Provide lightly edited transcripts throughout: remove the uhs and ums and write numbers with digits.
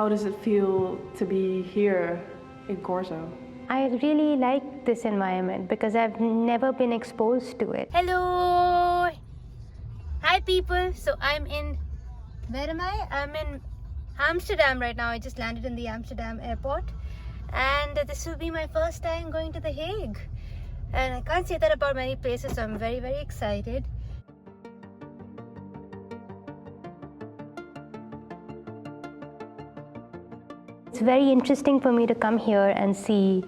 How does it feel to be here in Korzo? I really like this environment because I've never been exposed to it. Hello! Hi people! So I'm in... Where am I? I'm in Amsterdam right now. I just landed in the Amsterdam airport. And this will be my first time going to The Hague. And I can't say that about many places, so I'm very, very excited. It's very interesting for me to come here and see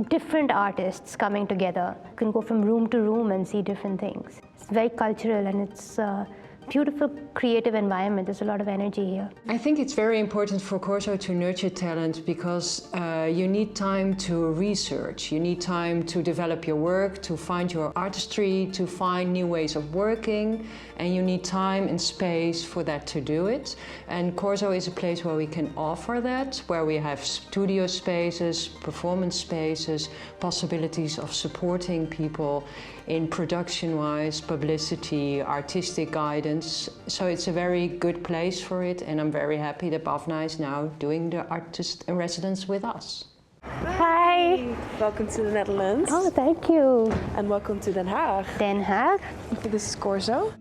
different artists coming together. You can go from room to room and see different things. It's very cultural and it's a beautiful creative environment. There's a lot of energy here. I think it's very important for Korzo to nurture talent because you need time to research, you need time to develop your work, to find your artistry, to find new ways of working, and you need time and space for that to do it. And Korzo is a place where we can offer that, where we have studio spaces, performance spaces, possibilities of supporting people in production-wise, publicity, artistic guidance. So it's a very good place for it, and I'm very happy that Bhavana is now doing the artist in residence with us. Hi! Welcome to the Netherlands. Oh, thank you. And welcome to Den Haag. Den Haag. This is Korzo.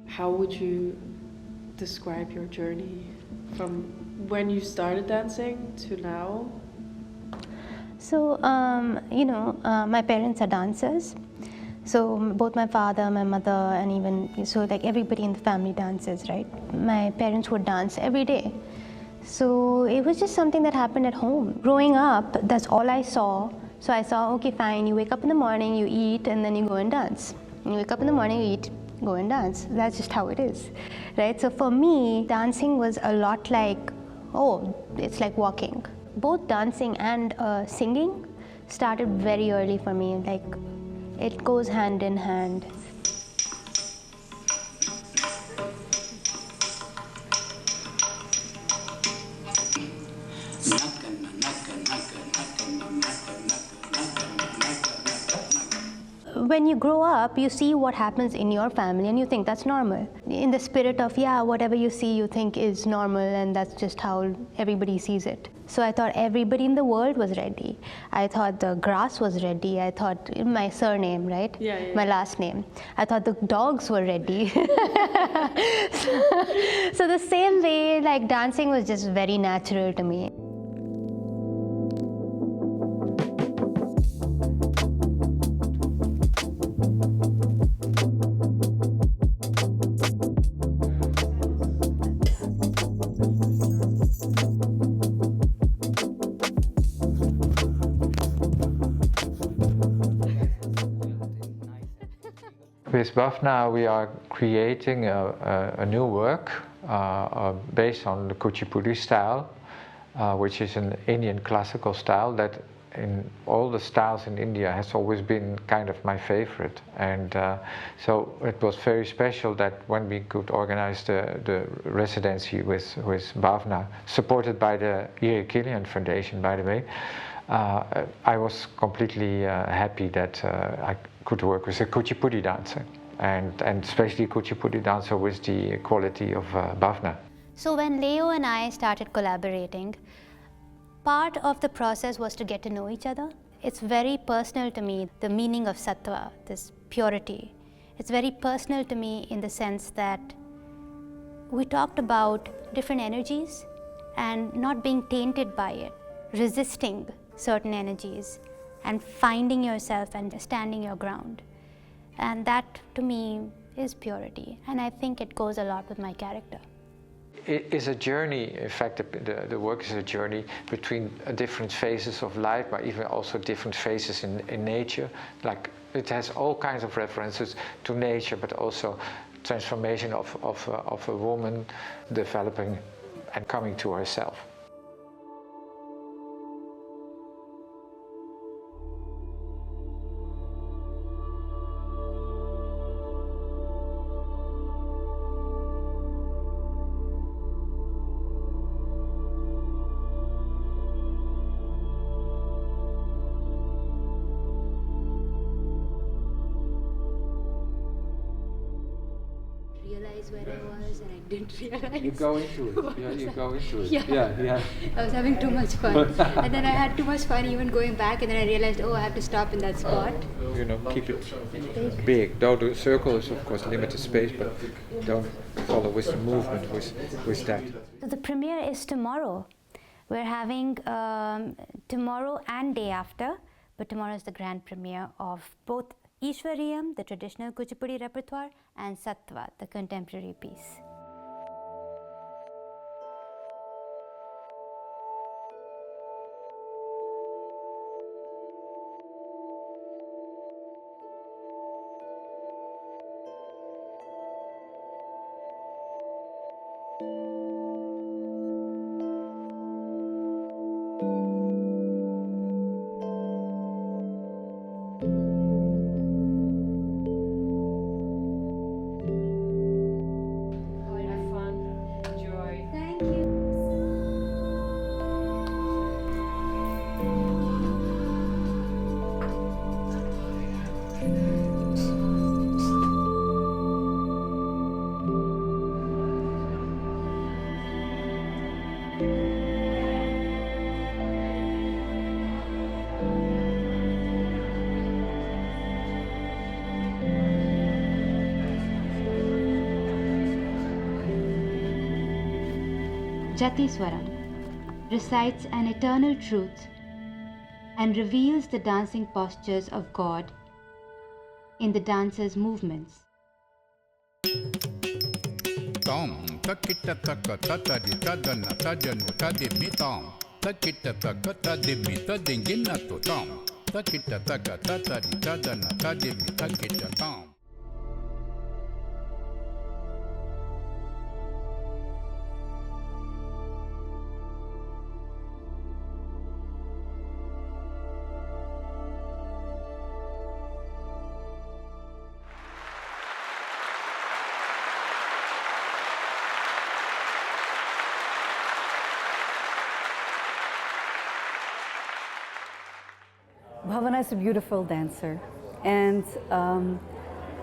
How would you describe your journey from when you started dancing to now? So, my parents are dancers. So both my father, my mother, and even, so like everybody in the family dances, right? My parents would dance every day. So it was just something that happened at home. Growing up, that's all I saw. So I saw, okay, fine, you wake up in the morning, you eat, and then you go and dance. You wake up in the morning, you eat, go and dance. That's just how it is, right? So for me, dancing was a lot like, it's like walking. Both dancing and singing started very early for me. Like, it goes hand in hand. When you grow up, you see what happens in your family and you think that's normal. In the spirit of, yeah, whatever you see, you think is normal, and that's just how everybody sees it. So I thought everybody in the world was Reddy. I thought the grass was Reddy. I thought my surname, right? Yeah. My last name. I thought the dogs were Reddy. So the same way, like dancing was just very natural to me. With Bhavana, we are creating a new work based on the Kuchipudi style, which is an Indian classical style that in all the styles in India has always been kind of my favorite. And so it was very special that when we could organize the residency with Bhavana, supported by the Erik Killian Foundation, by the way, I was completely happy that I could work with a Kuchipudi dancer, and especially Kuchipudi dancer with the quality of Bhavana. So when Leo and I started collaborating, part of the process was to get to know each other. It's very personal to me, the meaning of sattva, this purity. It's very personal to me in the sense that we talked about different energies and not being tainted by it, resisting certain energies and finding yourself and standing your ground. And that to me is purity, and I think it goes a lot with my character. It is a journey. In fact, the work is a journey between different phases of life, but even also different phases in nature. Like, it has all kinds of references to nature, but also transformation of a woman developing and coming to herself. place where I was and I didn't realize. You go into it. Yeah, you go into it. Yeah. Yeah. I was having too much fun. And then I had too much fun even going back, and then I realized, oh, I have to stop in that spot. You know, keep it big. Though the circle is of course limited space, but don't follow with the movement with that. So the premiere is tomorrow. We're having tomorrow and day after, but tomorrow is the grand premiere of both Ishwariyam, the traditional Kuchipudi repertoire, and Sattva, the contemporary piece. Jatiswaram recites an eternal truth and reveals the dancing postures of God in the dancer's movements. Tom takita taka tata di tada na tada no tadi mi tom takita taka tadi mi tadi gina to tom takita taka tata di tada na tadi mi takita tom. Bhavana is a beautiful dancer, and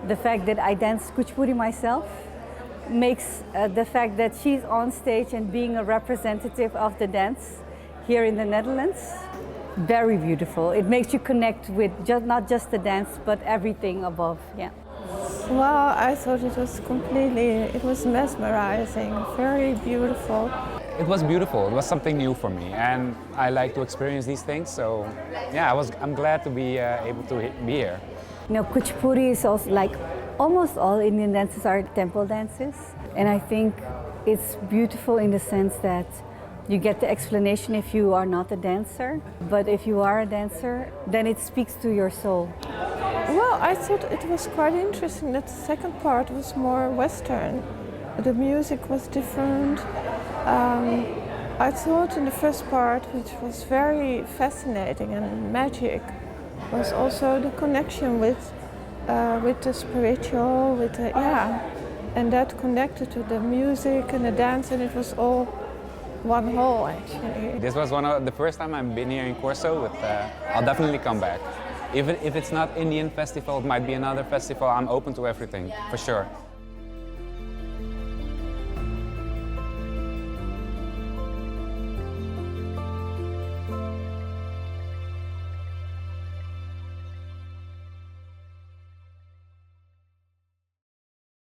the fact that I dance Kuchipudi myself makes the fact that she's on stage and being a representative of the dance here in the Netherlands very beautiful. It makes you connect with not just the dance but everything above. Yeah. Well, I thought it was mesmerizing, very beautiful. It was beautiful. It was something new for me, and I like to experience these things. So, yeah, I'm glad to be able to be here. You know, Kuchipudi is also like almost all Indian dances are temple dances, and I think it's beautiful in the sense that you get the explanation if you are not a dancer, but if you are a dancer, then it speaks to your soul. Well, I thought it was quite interesting that the second part was more Western. The music was different. I thought in the first part, which was very fascinating and magic, was also the connection with the spiritual, and that connected to the music and the dance, and it was all one whole actually. This was one of the first time I've been here in Korzo. I'll definitely come back. If it's not Indian festival, it might be another festival. I'm open to everything, for sure.